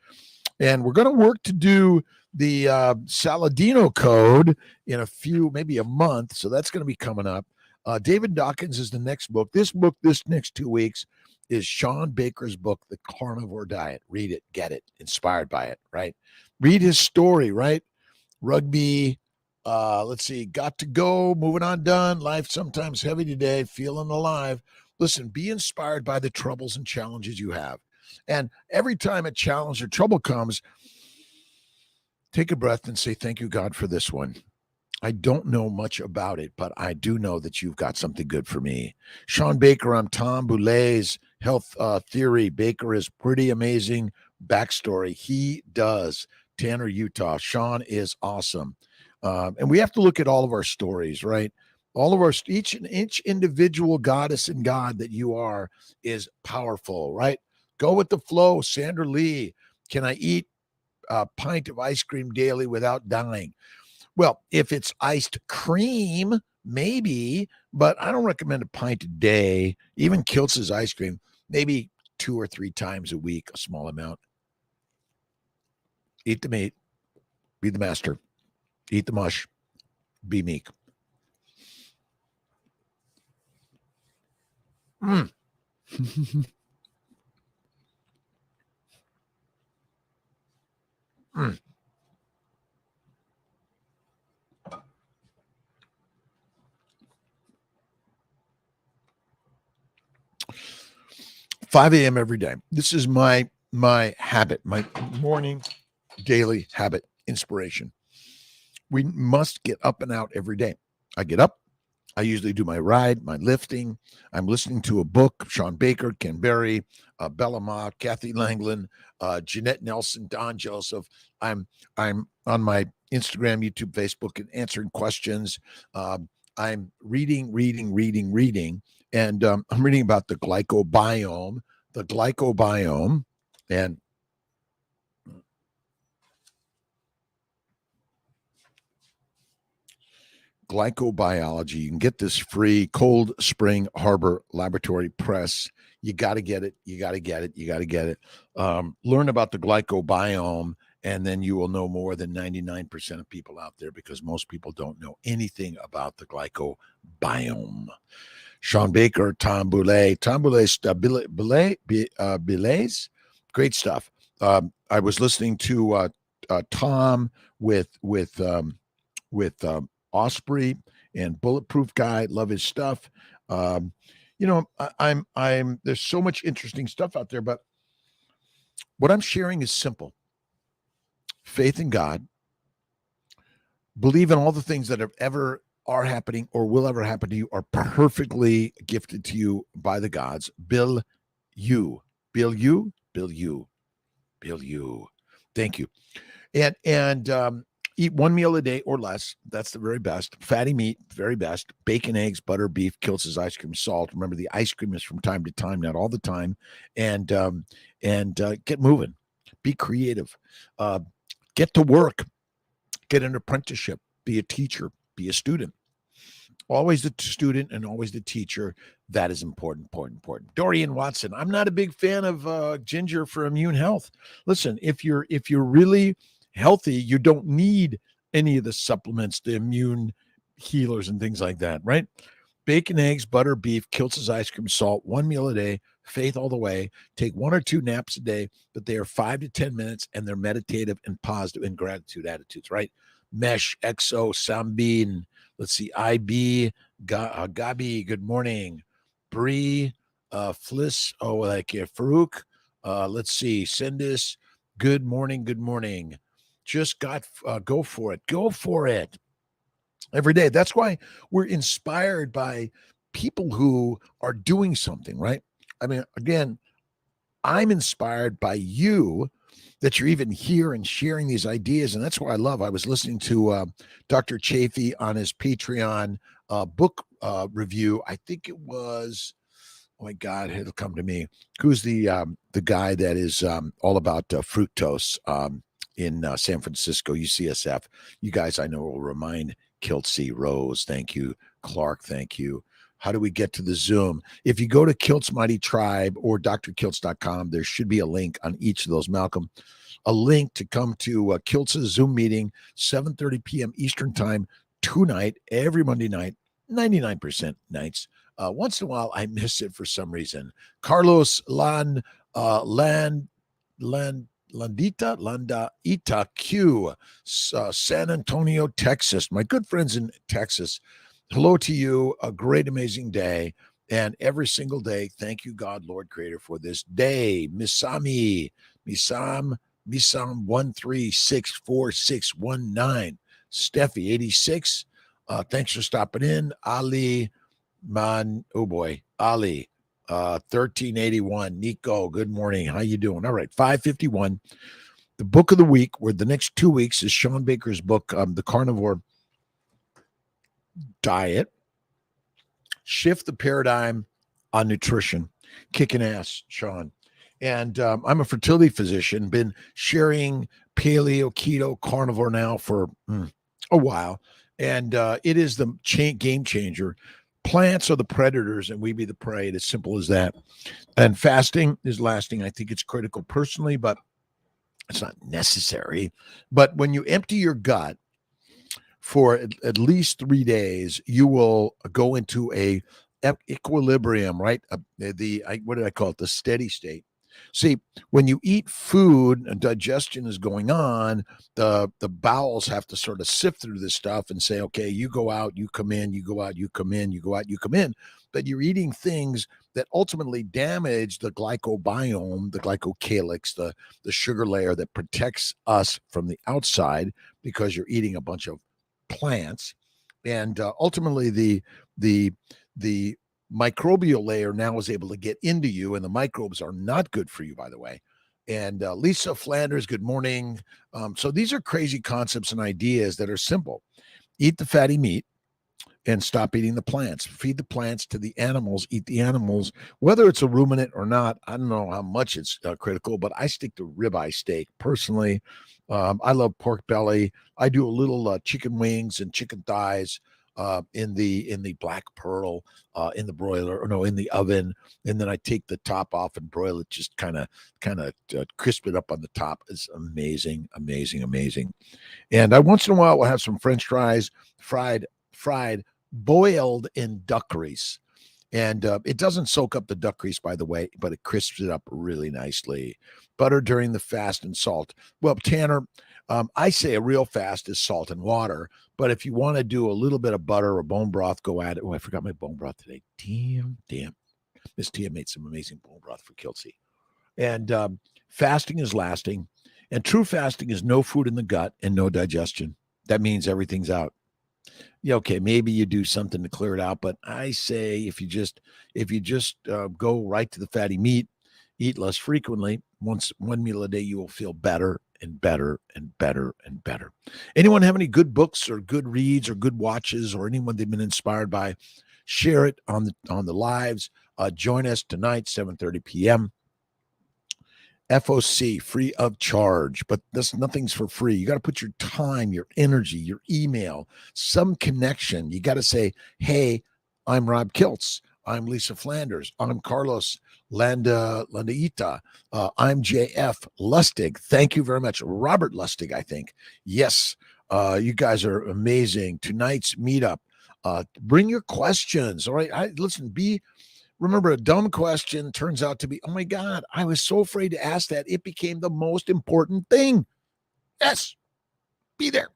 And we're going to work to do the Saladino code in maybe a month. So that's going to be coming up. David Dawkins is the next book. This next 2 weeks is Sean Baker's book, The Carnivore Diet. Read it, get it, inspired by it, right? Read his story, right? Rugby, let's see, got to go, moving on, done. Life sometimes heavy today, feeling alive. Listen, be inspired by the troubles and challenges you have. And every time a challenge or trouble comes, take a breath and say, thank you, God, for this one. I don't know much about it, but I do know that you've got something good for me. Sean Baker on Tom Boulet's health theory. Baker is pretty amazing backstory. He does. Tanner, Utah. Sean is awesome. And we have to look at all of our stories, right? All of each individual goddess and God that you are is powerful, right? Go with the flow. Sandra Lee, can I eat a pint of ice cream daily without dying? Well, if it's iced cream, maybe, but I don't recommend a pint a day. Even Kiltz's ice cream, maybe 2 or 3 times a week, a small amount. Eat the meat, be the master. Eat the mush, be meek. Mm. 5 a.m. every day. This is my habit, my morning daily habit, inspiration. We must get up and out every day. I get up. I usually do my ride, my lifting. I'm listening to a book, Sean Baker, Ken Berry, Bella Ma, Kathy Langland, Jeanette Nelson, Don Joseph. I'm on my Instagram, YouTube, Facebook, and answering questions. I'm reading, and I'm reading about the glycobiome, and glycobiology. You can get this free, Cold Spring Harbor Laboratory Press. You got to get it. You got to get it. Learn about the glycobiome, and then you will know more than 99% of people out there, because most people don't know anything about the glycobiome. Sean Baker, Tom Boulet, Boulet's great stuff. I was listening to Tom with Osprey and Bulletproof Guy. Love his stuff. I'm there's so much interesting stuff out there, but what I'm sharing is simple. Faith in God. Believe in all the things that are happening or will ever happen to you are perfectly gifted to you by the gods. Bill you. Thank you. And eat one meal a day or less. That's the very best. Fatty meat, very best. Bacon, eggs, butter, beef, Kiltz's ice cream, salt. Remember, the ice cream is from time to time, not all the time. And get moving. Be creative. Get to work. Get an apprenticeship. Be a teacher. Be a student. Always the student and always the teacher. That is important. Dorian Watson. I'm not a big fan of ginger for immune health. Listen, if you're really healthy, you don't need any of the supplements, the immune healers and things like that, right? Bacon, eggs, butter, beef, Kiltz's ice cream, salt, one meal a day, faith all the way. Take 1 or 2 naps a day, but they are 5 to 10 minutes, and they're meditative and positive and gratitude attitudes, right? Mesh, XO, Sambin. Let's see, IB, Gabi, good morning. Bree, Fliss, Farouk. Let's see. Sindis, good morning. Good morning. Just go for it. Go for it every day. That's why we're inspired by people who are doing something, right? I mean, again, I'm inspired by you that you're even here and sharing these ideas. And that's what I love. I was listening to Dr. Chafee on his Patreon book review. I think it was, oh my God, it'll come to me. Who's the guy that is all about fructose in San Francisco, UCSF? You guys, I know, will remind Kiltz, Rose, thank you. Clark, thank you. How do we get to the Zoom? If you go to Kiltz Mighty Tribe or drkiltz.com, there should be a link on each of those, Malcolm. A link to come to Kiltz's Zoom meeting, 7:30 p.m. Eastern Time tonight, every Monday night, 99% nights. Once in a while, I miss it for some reason. Carlos Landaita Q, San Antonio, Texas. My good friends in Texas. Hello to you. A great, amazing day. And every single day, thank you, God, Lord Creator, for this day. Misam 13646619. Steffi 86. Thanks for stopping in. Ali 1381. Nico, good morning. How you doing? All right, 551. The book of the week, where the next 2 weeks is Sean Baker's book, The Carnivore Diet. Shift the paradigm on nutrition. Kicking ass, Sean. And I'm a fertility physician, been sharing paleo, keto, carnivore now for a while. And it is the game changer. Plants are the predators and we be the prey. It's as simple as that. And fasting is lasting. I think it's critical personally, but it's not necessary. But when you empty your gut for at least 3 days, you will go into a equilibrium, right? What did I call it? The steady state. See, when you eat food and digestion is going on, the bowels have to sort of sift through this stuff and say, okay, you go out, you come in, you go out, you come in, you go out, you come in. But you're eating things that ultimately damage the glycobiome, the glycocalyx, the sugar layer that protects us from the outside, because you're eating a bunch of plants. And ultimately the microbial layer now is able to get into you, and the microbes are not good for you, by the way. And Lisa Flanders, good morning. So these are crazy concepts and ideas that are simple. Eat the fatty meat and stop eating the plants. Feed the plants to the animals, eat the animals, whether it's a ruminant or not. I don't know how much it's critical, but I stick to ribeye steak personally. I love pork belly. I do a little chicken wings and chicken thighs in the black pearl, in the broiler, or no, in the oven, and then I take the top off and broil it, just kind of crisp it up on the top. It's amazing, amazing, amazing. And I once in a while will have some French fries, fried, boiled in duck grease. And it doesn't soak up the duck grease, by the way, but it crisps it up really nicely. Butter during the fast and salt. Well, Tanner, I say a real fast is salt and water. But if you want to do a little bit of butter or bone broth, go at it. Oh, I forgot my bone broth today. Damn. Miss Tia made some amazing bone broth for Kiltz. And fasting is lasting. And true fasting is no food in the gut and no digestion. That means everything's out. Yeah, okay, maybe you do something to clear it out, but I say if you just go right to the fatty meat, eat less frequently, one meal a day, you will feel better and better and better and better. Anyone have any good books or good reads or good watches or anyone they've been inspired by? Share it on the lives. Join us tonight, 7:30 p.m. FOC, free of charge, but nothing's for free. You got to put your time, your energy, your email, some connection. You got to say, hey, I'm Rob Kiltz. I'm Lisa Flanders. I'm Carlos Landaita. I'm JF Lustig. Thank you very much. Robert Lustig, I think. Yes, you guys are amazing. Tonight's meetup. Bring your questions. All right. Remember, a dumb question turns out to be, oh my God, I was so afraid to ask that. It became the most important thing. Yes, be there.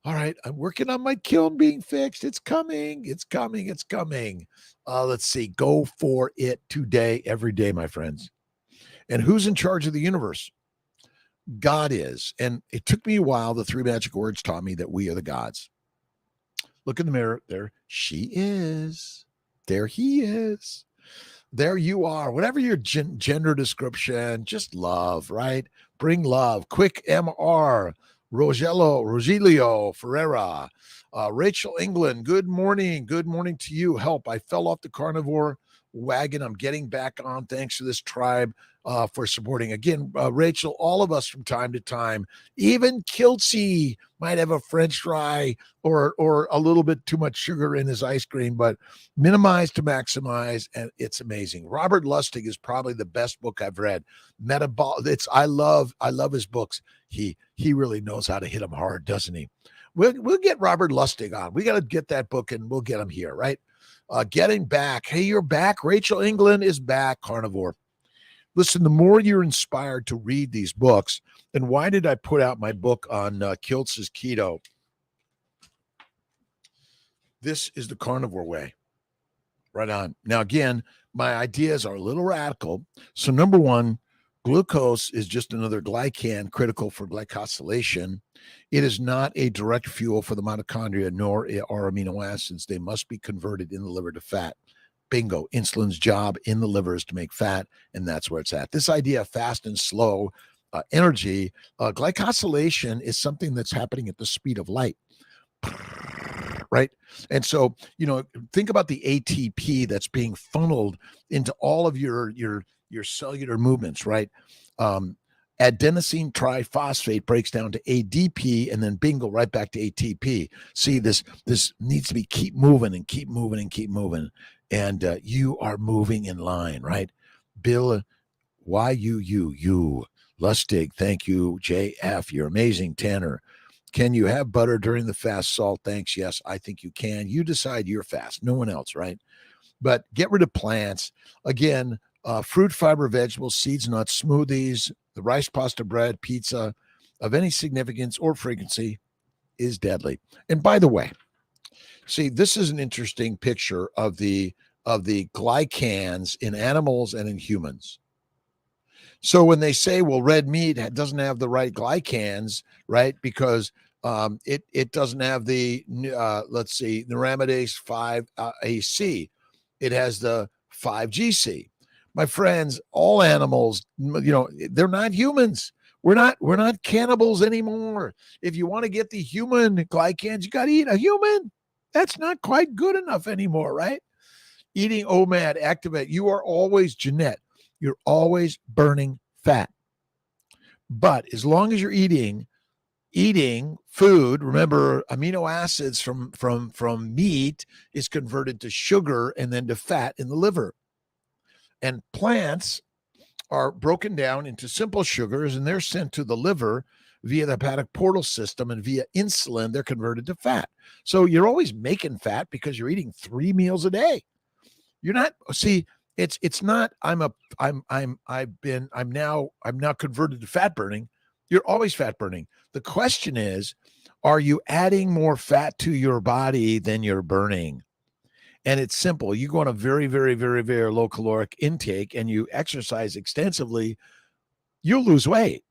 All right, I'm working on my kiln being fixed. It's coming. It's coming. It's coming. Let's see. Go for it today, every day, my friends. And who's in charge of the universe? God is. And it took me a while. The three magic words taught me that we are the gods. Look in the mirror. There she is. There he is. There you are. Whatever your gender description, just love, right? Bring love. Quick MR. Rogelio Ferreira. Rachel England, good morning. Good morning to you. Help. I fell off the carnivore wagon. I'm getting back on. Thanks to this tribe for supporting. Again, Rachel, all of us from time to time, even Kiltzy might have a French fry or a little bit too much sugar in his ice cream, but minimize to maximize, and it's amazing. Robert Lustig is probably the best book I've read. I love his books. He really knows how to hit them hard, doesn't he? We'll get Robert Lustig on. We got to get that book and we'll get him here, right? Getting back. Hey, you're back. Rachel England is back, Carnivore. Listen, the more you're inspired to read these books, and why did I put out my book on Kiltz's Keto? This is the carnivore way. Right on. Now, again, my ideas are a little radical. So number one, glucose is just another glycan critical for glycosylation. It is not a direct fuel for the mitochondria, nor are amino acids. They must be converted in the liver to fat. Bingo. Insulin's job in the liver is to make fat, and that's where it's at. This idea of fast and slow energy, glycosylation is something that's happening at the speed of light. Right. And so, think about the ATP that's being funneled into all of your cellular movements, right? Adenosine triphosphate breaks down to ADP and then bingo, right back to ATP. See, this needs to be keep moving and keep moving and keep moving. And you are moving in line, right? Bill, you, Lustig, thank you. JF, you're amazing. Tanner, can you have butter during the fast? Salt, thanks. Yes, I think you can. You decide your fast, no one else, right? But get rid of plants. Again, fruit, fiber, vegetables, seeds, nuts, smoothies, the rice, pasta, bread, pizza of any significance or frequency is deadly. And by the way, see, this is an interesting picture of the glycans in animals and in humans. So when they say, well, red meat doesn't have the right glycans, right? Because it doesn't have the, let's see, neuraminidase 5-AC. It has the 5-GC. My friends, all animals, they're not humans. We're not cannibals anymore. If you want to get the human glycans, you got to eat a human. That's not quite good enough anymore, right? Eating OMAD, Activate. You are always, Jeanette, you're always burning fat. But as long as you're eating food, remember amino acids from meat is converted to sugar and then to fat in the liver. And plants are broken down into simple sugars and they're sent to the liver via the hepatic portal system, and via insulin, they're converted to fat. So you're always making fat because you're eating 3 meals a day. You're not, see, it's not, I'm now converted to fat burning. You're always fat burning. The question is, are you adding more fat to your body than you're burning? And it's simple. You go on a very, very, very, very low caloric intake and you exercise extensively, you'll lose weight.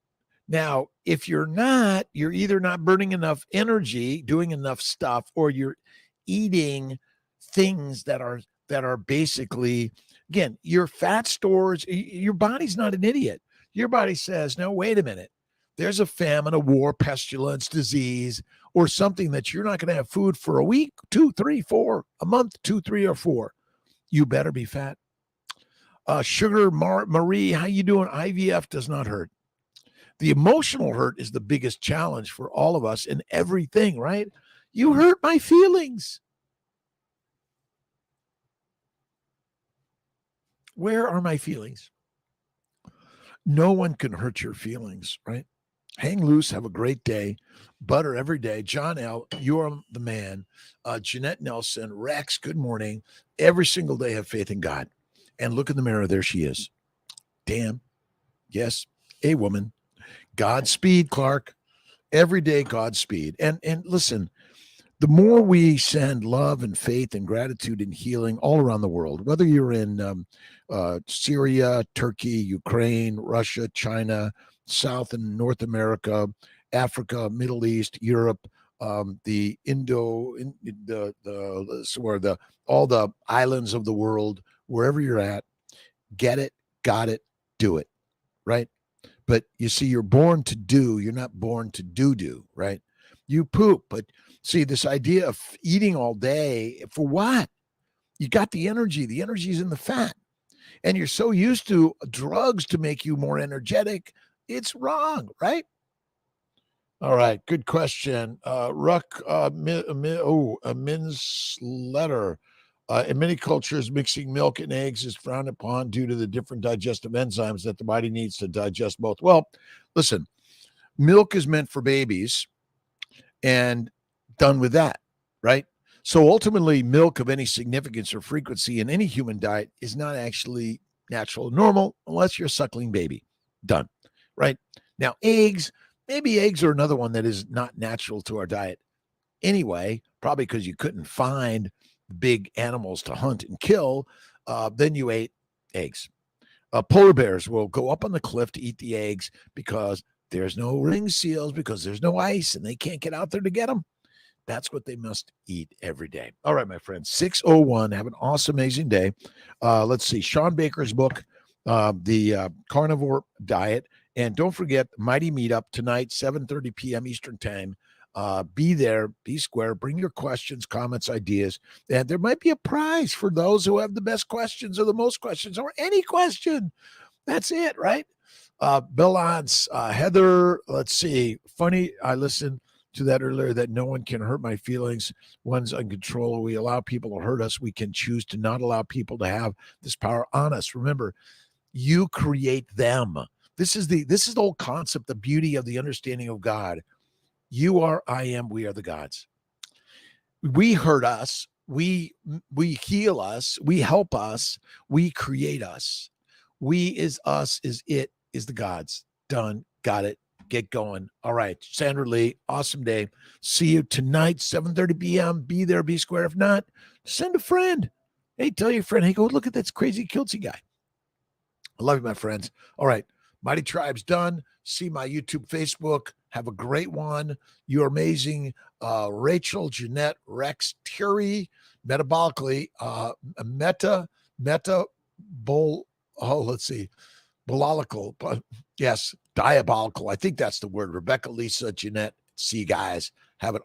Now, if you're not, you're either not burning enough energy, doing enough stuff, or you're eating things that are basically, again, your fat stores, your body's not an idiot. Your body says, no, wait a minute. There's a famine, a war, pestilence, disease, or something that you're not going to have food for a week, 2, 3, 4, a month, 2, 3, or 4. You better be fat. Sugar Marie, how you doing? IVF does not hurt. The emotional hurt is the biggest challenge for all of us in everything, right? You hurt my feelings. Where are my feelings? No one can hurt your feelings, right? Hang loose. Have a great day. Butter every day. John L., you're the man. Jeanette Nelson, Rex, good morning. Every single day, have faith in God. And look in the mirror. There she is. Damn. Yes, a woman. Godspeed, Clark. every day Godspeed. And listen, the more we send love and faith and gratitude and healing all around the world, whether you're in Syria, Turkey, Ukraine, Russia, China, South and North America, Africa, Middle East, Europe, the all the islands of the world, wherever you're at, get it, got it, do it, right? But you see, you're born to do, you're not born to do, right? You poop, but see, this idea of eating all day for what? You got the energy's in the fat, and you're so used to drugs to make you more energetic. It's wrong, right? All right, good question. Ruck, Min's letter. In many cultures, mixing milk and eggs is frowned upon due to the different digestive enzymes that the body needs to digest both. Well, listen, milk is meant for babies and done with that, right? So ultimately, milk of any significance or frequency in any human diet is not actually natural and normal unless you're a suckling baby. Done, right? Now, maybe eggs are another one that is not natural to our diet anyway, probably because you couldn't find big animals to hunt and kill. Then you ate eggs. Polar bears will go up on the cliff to eat the eggs because there's no ring seals, because there's no ice and they can't get out there to get them. That's what they must eat every day. All right, my friends, 6:01. Have an awesome, amazing day. Let's see. Sean Baker's book, the Carnivore Diet. And don't forget, Mighty Meetup tonight, 7:30 p.m. Eastern Time. Be there, be square, bring your questions, comments, ideas. And there might be a prize for those who have the best questions or the most questions or any question. That's it, right? Bill Odds, Heather, let's see. Funny, I listened to that earlier, that no one can hurt my feelings. One's uncontrollable. We allow people to hurt us. We can choose to not allow people to have this power on us. Remember, you create them. This is the whole concept, the beauty of the understanding of God. You are, I am, we are the gods. We hurt us. We heal us. We help us. We create us. We is us, is it, is the gods. Done. Got it. Get going. All right. Sandra Lee, awesome day. See you tonight, 7:30 p.m. Be there, be square. If not, send a friend. Hey, tell your friend, hey, go look at this crazy Kiltzy guy. I love you, my friends. All right. Mighty Tribe's done. See my YouTube, Facebook. Have a great one. You're amazing. Rachel, Jeanette, Rex, Terry, metabolically, let's see, bololical, but yes, diabolical. I think that's the word. Rebecca, Lisa, Jeanette. See you guys. Have an